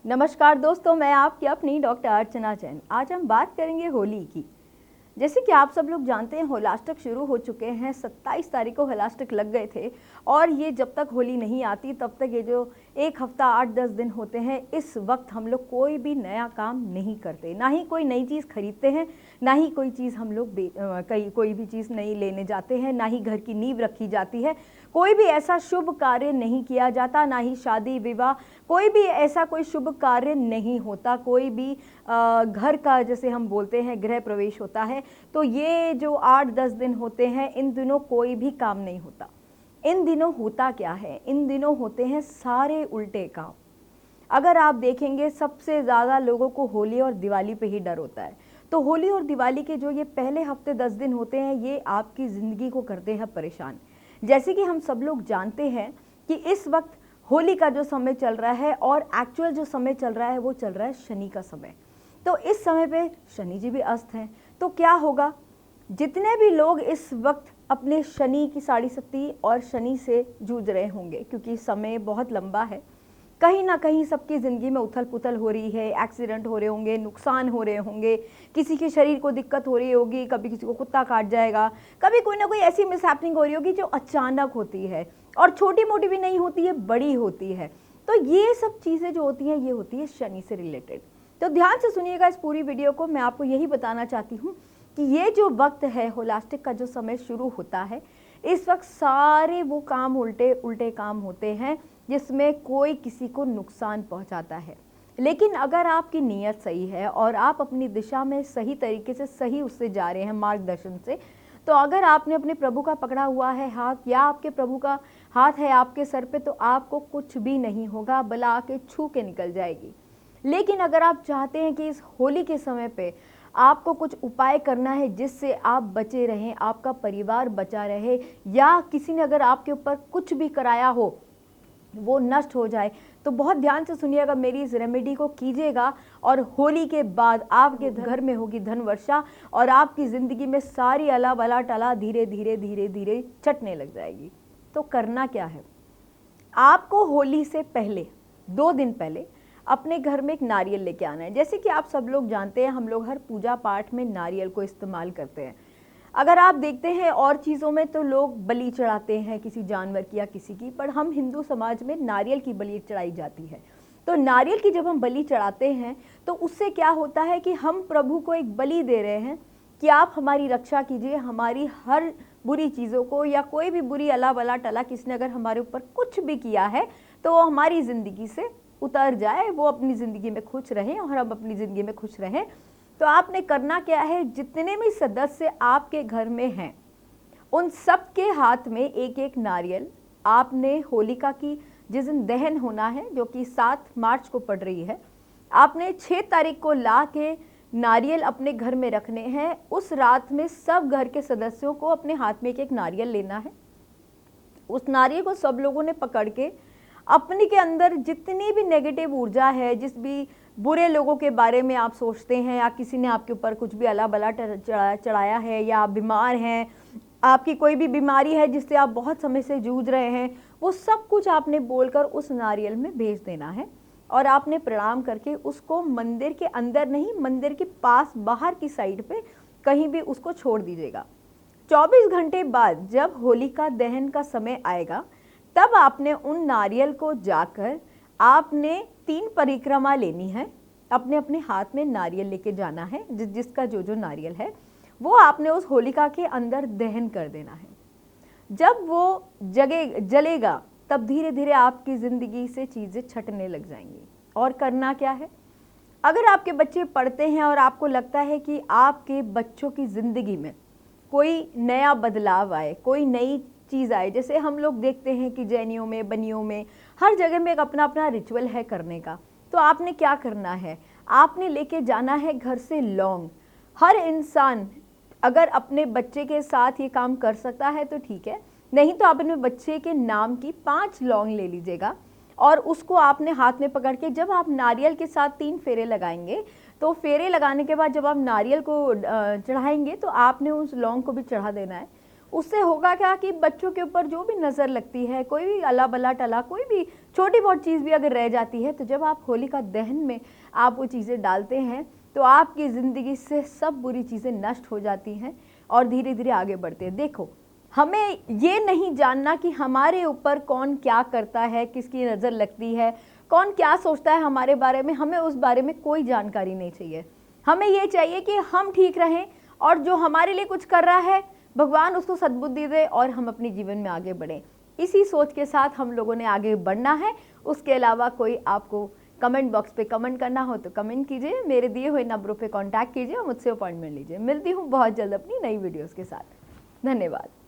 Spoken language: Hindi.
नमस्कार दोस्तों, मैं आपकी अपनी डॉक्टर अर्चना जैन। आज हम बात करेंगे होली की। जैसे कि आप सब लोग जानते हैं, होलाष्टक शुरू हो चुके हैं। 27 तारीख को होलाष्टक लग गए थे और ये जब तक होली नहीं आती तब तक ये जो एक हफ्ता 8-10 दिन होते हैं, इस वक्त हम लोग कोई भी नया काम नहीं करते, ना ही कोई नई चीज़ खरीदते हैं, ना ही कोई चीज़ हम लोग कोई भी चीज़ नई लेने जाते हैं, ना ही घर की नींव रखी जाती है। कोई भी ऐसा शुभ कार्य नहीं किया जाता, ना ही शादी विवाह, कोई भी ऐसा कोई शुभ कार्य नहीं होता। कोई भी घर का, जैसे हम बोलते हैं, गृह प्रवेश होता है। तो ये जो 8-10 दिन होते हैं, इन दिनों कोई भी काम नहीं होता। इन दिनों होता क्या है? इन दिनों होते हैं सारे उल्टे काम। अगर आप देखेंगे, सबसे ज़्यादा लोगों को होली और दिवाली पे ही डर होता है। तो होली और दिवाली के जो ये पहले हफ्ते 10 दिन होते हैं, ये आपकी ज़िंदगी को करते हैं परेशान। जैसे कि हम सब लोग जानते हैं कि इस वक्त होली का जो समय चल रहा है और एक्चुअल जो समय चल रहा है वो चल रहा है शनि का समय। तो इस समय पे शनि जी भी अस्त हैं। तो क्या होगा? जितने भी लोग इस वक्त अपने शनि की साढ़े शक्ति और शनि से जूझ रहे होंगे, क्योंकि समय बहुत लंबा है, कहीं ना कहीं सबकी ज़िंदगी में उथल पुथल हो रही है, एक्सीडेंट हो रहे होंगे, नुकसान हो रहे होंगे, किसी के शरीर को दिक्कत हो रही होगी, कभी किसी को कुत्ता काट जाएगा, कभी कोई ना कोई ऐसी मिसहैपनिंग हो रही होगी जो अचानक होती है और छोटी मोटी भी नहीं होती है, बड़ी होती है। तो ये सब चीज़ें जो होती हैं, ये होती है शनि से रिलेटेड। तो ध्यान से सुनिएगा इस पूरी वीडियो को। मैं आपको यही बताना चाहती हूँ कि ये जो वक्त है, होलाष्टक का जो समय शुरू होता है, इस वक्त सारे वो काम उल्टे उल्टे काम होते हैं जिसमें कोई किसी को नुकसान पहुंचाता है। लेकिन अगर आपकी नीयत सही है और आप अपनी दिशा में सही तरीके से सही उससे जा रहे हैं, मार्गदर्शन से, तो अगर आपने अपने प्रभु का पकड़ा हुआ है हाथ, या आपके प्रभु का हाथ है आपके सर पे, तो आपको कुछ भी नहीं होगा, बला आके छू के निकल जाएगी। लेकिन अगर आप चाहते हैं कि इस होली के समय पे आपको कुछ उपाय करना है जिससे आप बचे रहें, आपका परिवार बचा रहे, या किसी ने अगर आपके ऊपर कुछ भी कराया हो वो नष्ट हो जाए, तो बहुत ध्यान से सुनिएगा, मेरी इस रेमेडी को कीजिएगा और होली के बाद आपके घर में होगी धन वर्षा और आपकी ज़िंदगी में सारी अला बला टला धीरे धीरे धीरे धीरे चटने लग जाएगी। तो करना क्या है? आपको होली से पहले 2 दिन पहले अपने घर में एक नारियल लेके आना है। जैसे कि आप सब लोग जानते हैं, हम लोग हर पूजा पाठ में नारियल को इस्तेमाल करते हैं। अगर आप देखते हैं और चीज़ों में तो लोग बलि चढ़ाते हैं किसी जानवर की या किसी की, पर हम हिंदू समाज में नारियल की बलि चढ़ाई जाती है। तो नारियल की जब हम बलि चढ़ाते हैं तो उससे क्या होता है कि हम प्रभु को एक बलि दे रहे हैं कि आप हमारी रक्षा कीजिए, हमारी हर बुरी चीज़ों को, या कोई भी बुरी अला बला टला किसी ने अगर हमारे ऊपर कुछ भी किया है तो वो हमारी ज़िंदगी से उतर जाए, वो अपनी ज़िंदगी में खुश रहें और हम अपनी ज़िंदगी में खुश रहें। तो आपने करना क्या है? जितने भी सदस्य आपके घर में हैं उन सब के हाथ में एक एक नारियल आपने होलिका की जिस दिन दहन होना है, जो कि 7 मार्च को पड़ रही है, आपने 6 तारीख को ला के नारियल अपने घर में रखने हैं। उस रात में सब घर के सदस्यों को अपने हाथ में एक एक नारियल लेना है। उस नारियल को सब लोगों ने पकड़ के अपने के अंदर जितनी भी नेगेटिव ऊर्जा है, जिस भी बुरे लोगों के बारे में आप सोचते हैं, या किसी ने आपके ऊपर कुछ भी अला बला चढ़ाया है, या आप बीमार हैं, आपकी कोई भी बीमारी है जिससे आप बहुत समय से जूझ रहे हैं, वो सब कुछ आपने बोलकर उस नारियल में भेज देना है। और आपने प्रणाम करके उसको मंदिर के अंदर नहीं, मंदिर के पास बाहर की साइड पे कहीं भी उसको छोड़ दीजिएगा। 24 घंटे बाद जब होलिका दहन का समय आएगा, तब आपने उन नारियल को जाकर आपने 3 परिक्रमा लेनी है। अपने अपने हाथ में नारियल लेके जाना है, जिसका जो नारियल है वो आपने उस होलिका के अंदर दहन कर देना है। जब वो जलेगा तब धीरे धीरे आपकी ज़िंदगी से चीज़ें छटने लग जाएंगी। और करना क्या है? अगर आपके बच्चे पढ़ते हैं और आपको लगता है कि आपके बच्चों की ज़िंदगी में कोई नया बदलाव आए, कोई नई चीज़ आए, जैसे हम लोग देखते हैं कि जैनियों में, बनियों में, हर जगह में एक अपना अपना रिचुअल है करने का, तो आपने क्या करना है? आपने लेके जाना है घर से लौंग। हर इंसान अगर अपने बच्चे के साथ ये काम कर सकता है तो ठीक है, नहीं तो आप अपने बच्चे के नाम की 5 लौंग ले लीजिएगा और उसको आपने हाथ में पकड़ के, जब आप नारियल के साथ 3 फेरे लगाएंगे, तो फेरे लगाने के बाद जब आप नारियल को चढ़ाएंगे तो आपने उस लौंग को भी चढ़ा देना है। उससे होगा क्या कि बच्चों के ऊपर जो भी नज़र लगती है, कोई भी अला बला टला कोई भी छोटी बहुत चीज़ भी अगर रह जाती है, तो जब आप होलिका दहन में आप वो चीज़ें डालते हैं तो आपकी ज़िंदगी से सब बुरी चीज़ें नष्ट हो जाती हैं और धीरे धीरे आगे बढ़ते हैं। देखो, हमें ये नहीं जानना कि हमारे ऊपर कौन क्या करता है, किसकी नज़र लगती है, कौन क्या सोचता है हमारे बारे में, हमें उस बारे में कोई जानकारी नहीं चाहिए। हमें ये चाहिए कि हम ठीक रहें और जो हमारे लिए कुछ कर रहा है भगवान उसको सद्बुद्धि दे और हम अपने जीवन में आगे बढ़ें। इसी सोच के साथ हम लोगों ने आगे बढ़ना है। उसके अलावा कोई आपको कमेंट बॉक्स पे कमेंट करना हो तो कमेंट कीजिए, मेरे दिए हुए नंबरों पे कांटेक्ट कीजिए और मुझसे अपॉइंटमेंट लीजिए। मिलती हूँ बहुत जल्द अपनी नई वीडियोस के साथ। धन्यवाद।